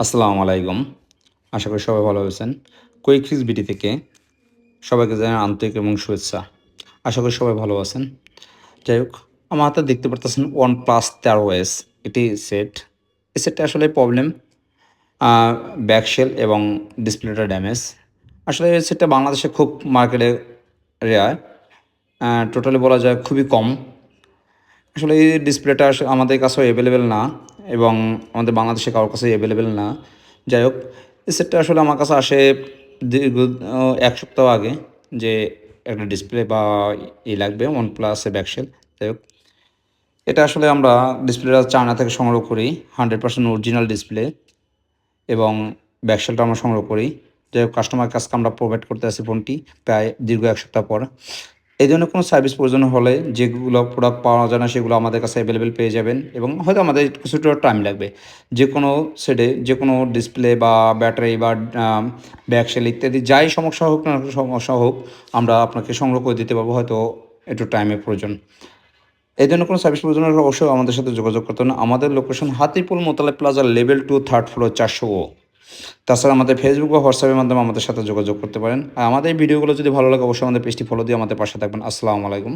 আসসালামু আলাইকুম। আশা করি সবাই ভালো আছেন। কুইক ফিক্স বিডি থেকে সবাইকে জানাই আন্তরিক এবং শুভেচ্ছা। আশা করি সবাই ভালো আছেন। যাই হোক, আমার হাতে দেখতে পারতেছেন OnePlus 13S এটি সেট। এই সেটটা আসলে প্রবলেম আ ব্যাকশেল এবং ডিসপ্লেটা ড্যামেজ। আসলে এই সেটটা বাংলাদেশে খুব মার্কেটে রেয়ার। টোটালি বলা যায় খুবই কম। আসলে এই ডিসপ্লেটা আমাদের কাছেও এভেলেবেল না এবং আমাদের বাংলাদেশে কারোর কাছেই এভেলেবেল না। যাই হোক, এই সেটটা আসলে আমার কাছে আসে দীর্ঘ ১ সপ্তাহ আগে যে একটা ডিসপ্লে বা লাগবে OnePlus এর ব্যাকশেল। যাই হোক, এটা আসলে আমরা ডিসপ্লেটা চায়না থেকে সংগ্রহ করি। 100% অরিজিনাল ডিসপ্লে এবং ব্যাকশেলটা আমরা সংগ্রহ করি। যাই হোক, কাস্টমারের কাছকে আমরা প্রোভাইড করতে আছি ফোনটি প্রায় দীর্ঘ ১ সপ্তাহ পর। এই ধরনের কোনো সার্ভিস প্রয়োজন হলে যেগুলো প্রোডাক্ট পাওয়া যায় না সেগুলো আমাদের কাছে অ্যাভেলেবেল পেয়ে যাবেন এবং হয়তো আমাদের কিছুটা টাইম লাগবে। যে কোনো সেটে যে কোনো ডিসপ্লে বা ব্যাটারি বা ব্যাকশেল ইত্যাদি যাই সমস্যা হোক না সমস্যা হোক আমরা আপনাকে সংগ্রহ করে দিতে পারবো, হয়তো একটু টাইমের প্রয়োজন। এই ধরনের কোনো সার্ভিস প্রয়োজন হলে অবশ্যই আমাদের সাথে যোগাযোগ করতে হবে। আমাদের location Hatirpool মোতালে plaza level 2 third floor 400 তাছাড়া আমাদের ফেসবুক বা হোয়াটসঅ্যাপের মাধ্যমে আমাদের সাথে যোগাযোগ করতে পারেন। আর আমাদের এই ভিডিওগুলো যদি ভালো লাগে অবশ্যই আমাদের পেজটি ফলো দিয়ে আমাদের পাশে থাকবেন। আসসালামু আলাইকুম।